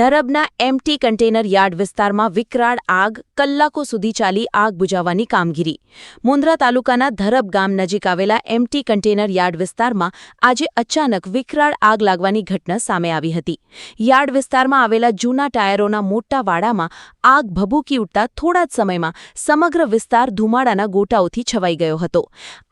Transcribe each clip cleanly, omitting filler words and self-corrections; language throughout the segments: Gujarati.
ધરબના એમટી કન્ટેનર યાર્ડ વિસ્તારમાં વિકરાળ આગ, કલાકો સુધી ચાલી આગ બુઝાવવાની કામગીરી. મુન્દ્રા તાલુકાના ધરબ ગામ નજીક આવેલા એમટી કન્ટેનર યાર્ડ વિસ્તારમાં આજે અચાનક વિકરાળ આગ લાગવાની ઘટના સામે આવી હતી. યાર્ડ વિસ્તારમાં આવેલા જૂના ટાયરોના મોટા વાડામાં આગ ભભૂકી ઉઠતા થોડા જ સમયમાં સમગ્ર વિસ્તાર ધુમાડાના ગોટાઓથી છવાઈ ગયો હતો.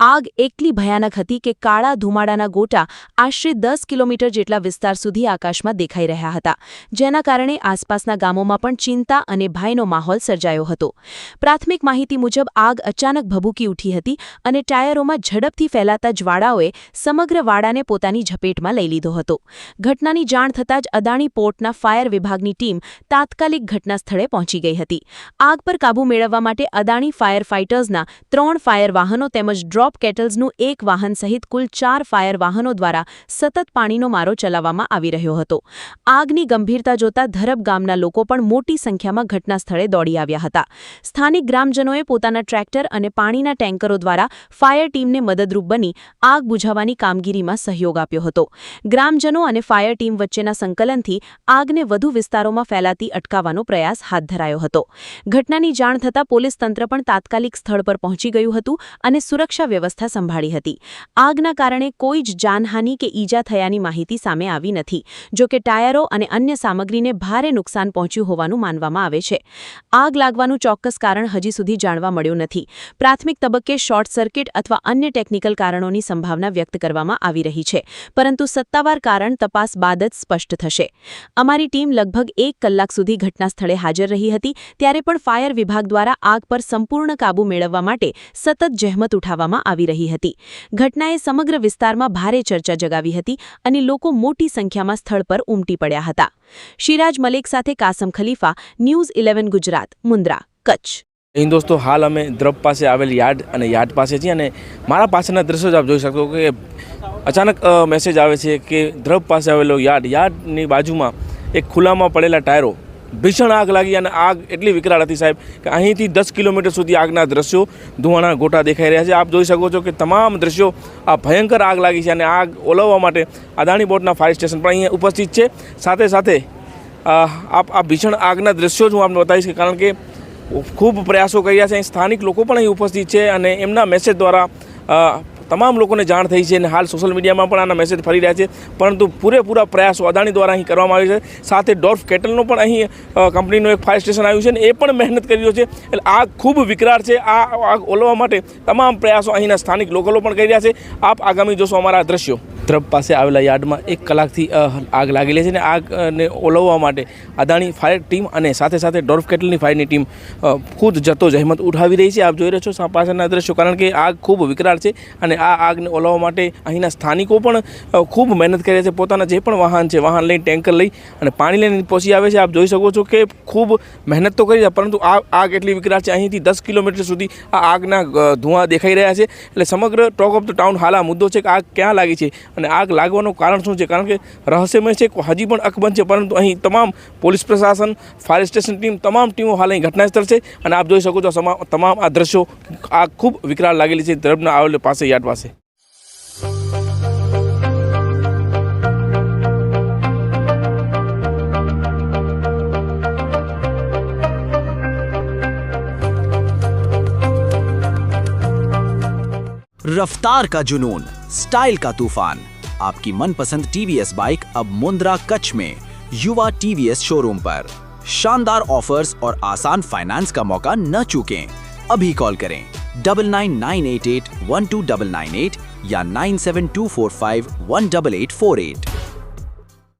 આગ એટલી ભયાનક હતી કે કાળા ધુમાડાના ગોટા આશરે 10 કિલોમીટર જેટલા વિસ્તાર સુધી આકાશમાં દેખાઈ રહ્યા હતા, જેના કારણે આસપાસના ગામોમાં પણ ચિંતા અને ભયનો માહોલ સર્જાયો હતો. પ્રાથમિક માહિતી મુજબ આગ અચાનક ભભૂકી ઉઠી હતી અને ટાયરોમાં ઝડપથી ફેલાતા જ્વાળાઓએ સમગ્ર વાડાને પોતાની ઝપેટમાં લઈ લીધો હતો. ઘટનાની જાણ થતાં જ અદાણી પોર્ટના ફાયર વિભાગની ટીમ તાત્કાલિક ઘટના સ્થળે પહોંચી ગઈ હતી. આગ પર કાબૂ મેળવવા માટે અદાણી ફાયર ફાઇટર્સના 3 ફાયર વાહનો તેમજ ડ્રોપ કેટલ્સનું 1 વાહન સહિત કુલ 4 ફાયર વાહનો દ્વારા સતત પાણીનો મારો ચલાવવામાં આવી રહ્યો હતો. આગની ગંભીરતા જોતા ધરબ ગામના લોકો પણ મોટી સંખ્યામાં ઘટના સ્થળે દોડી આવ્યા હતા. સ્થાનિક ગ્રામજનોએ પોતાના ટ્રેક્ટર અને પાણીના ટેન્કરો દ્વારા ફાયર ટીમને મદદરૂપ બની આગ બુઝાવવાની કામગીરીમાં સહયોગ આપ્યો હતો. ગ્રામજનો અને ફાયર ટીમ વચ્ચેના સંકલનથી આગને વધુ વિસ્તારોમાં ફેલાતી અટકાવવાનો પ્રયાસ હાથ ધરાયો હતો. ઘટનાની જાણ થતાં પોલીસ તંત્ર પણ તાત્કાલિક સ્થળ પર પહોંચી ગયું હતું અને સુરક્ષા વ્યવસ્થા સંભાળી હતી. આગના કારણે કોઈ જ જાનહાનિ કે ઈજા થયાની માહિતી સામે આવી નથી. જો કે ટાયરો અને અન્ય સામગ્રીને ભારે નુકસાન પહોંચ્યું હોવાનું માનવામાં આવે છે. આગ લાગવાનું ચોક્કસ કારણ હજી સુધી જાણવા મળ્યું નથી. પ્રાથમિક તબક્કે શોર્ટ સર્કિટ અથવા અન્ય ટેકનિકલ કારણોની સંભાવના વ્યક્ત કરવામાં આવી રહી છે, પરંતુ સત્તાવાર કારણ તપાસ બાદ જ સ્પષ્ટ થશે. અમારી ટીમ લગભગ 1 કલાક સુધી ઘટના સ્થળે હાજર રહી હતી, ત્યારે પણ ફાયર વિભાગ દ્વારા આગ પર સંપૂર્ણ કાબૂ મેળવવા માટે સતત જહેમત ઉઠાવવામાં આવી રહી હતી. ઘટનાએ સમગ્ર વિસ્તારમાં ભારે ચર્ચા જગાવી હતી અને લોકો મોટી સંખ્યામાં સ્થળ પર ઉમટી પડ્યા હતા. શિરાજ મલિક સાથે કાસમ ખલીફા, ન્યૂઝ 11 ગુજરાત, મુન્દ્રા, કચ્છ. દોસ્તો, હાલ અમે ધ્રબ પાસે આવેલ યાર્ડ અને યાર્ડ પાસે છીએ અને મારા પાસેના દ્રશ્યો જ આપ જોઈ શકો કે અચાનક મેસેજ આવે છે કે ધ્રબ પાસે આવેલો યાર્ડની બાજુમાં એક ખુલ્લામાં પડેલા ટાયરો ભીષણ આગ લાગી અને આગ એટલી વિકરાળ હતી સાહેબ કે અહીંથી 10 કિલોમીટર સુધી આગના દ્રશ્યો, ધુવાણા ગોટા દેખાઈ રહ્યા છે. આપ જોઈ શકો છો કે તમામ દ્રશ્યો આ ભયંકર આગ લાગી છે અને આગ ઓલવવા માટે અદાણી બોર્ડના ફાયર સ્ટેશન પણ અહીંયા ઉપસ્થિત છે. સાથે સાથે આ ભીષણ આગના દ્રશ્યો જ હું આપને બતાવીશ, કારણ કે ખૂબ પ્રયાસો કર્યા છે. સ્થાનિક લોકો પણ અહીં ઉપસ્થિત છે અને એમના મેસેજ દ્વારા તમામ લોકોને જાણ થઈ છે અને હાલ સોશિયલ મીડિયામાં પણ આના મેસેજ ફરી રહ્યા છે, પરંતુ પૂરેપૂરા પ્રયાસો અદાણી દ્વારા અહીં કરવામાં આવ્યો છે. સાથે ડોર્ફ કેટલનો પણ અહીં કંપનીનું એક ફાયર સ્ટેશન આવ્યું છે અને એ પણ મહેનત કરી રહ્યો છે. એટલે આગ ખૂબ વિકરાળ છે. આ આગ ઓલવવા માટે તમામ પ્રયાસો અહીંના સ્થાનિક લોકો પણ કરી રહ્યા છે. આપ આગામી જોશો અમારા દ્રશ્યો. ધ્રબ પાસે આવેલા યાર્ડમાં 1 કલાકથી આગ લાગેલી છે અને આગને ઓલવવા માટે અદાણી ફાયર ટીમ અને સાથે સાથે ડોર્ફ કેટલની ફાયરની ટીમ ખુદ જતો જહેમત ઉઠાવી રહી છે. આપ જોઈ રહ્યો છો પાછળના દ્રશ્યો, કારણ કે આગ ખૂબ વિકરાળ છે અને આ આગને ઓલવવા માટે અહીંના સ્થાનિકો પણ ખૂબ મહેનત કરી રહ્યા છે. પોતાના જે પણ વાહન છે, વાહન લઈને, ટેન્કર લઈ અને પાણી લઈને પહોંચી આવે છે. આપ જોઈ શકો છો કે ખૂબ મહેનત તો કરી છે, પરંતુ આગ એટલી વિકરાળ છે. અહીંથી 10 કિલોમીટર સુધી આ આગના ધુઆ દેખાઈ રહ્યા છે. એટલે સમગ્ર ટોક ઓફ ધ ટાઉન હાલ આ મુદ્દો છે કે આગ ક્યાં લાગી છે અને આગ લાગવાનું કારણ શું છે, કારણ કે રહસ્યમય છે, હજી પણ અકબંધ છે. પરંતુ અહીં તમામ પોલીસ પ્રશાસન, ફાયર સ્ટેશન ટીમ, તમામ ટીમો હાલ અહીં ઘટના સ્થળ છે અને આપ જોઈ શકો છો તમામ આ દ્રશ્યો. આગ ખૂબ વિકરાળ લાગેલી છે ધરબના આવેલ પાસે યાર્ડ પાસે. रफ्तार का जुनून, स्टाइल का तूफान, आपकी मनपसंद टीवीएस बाइक अब मुंद्रा कच्छ में युवा टीवीएस शोरूम पर. शानदार ऑफर्स और आसान फाइनेंस का मौका न चूकें. अभी कॉल करें 9998812998 या 9724518848.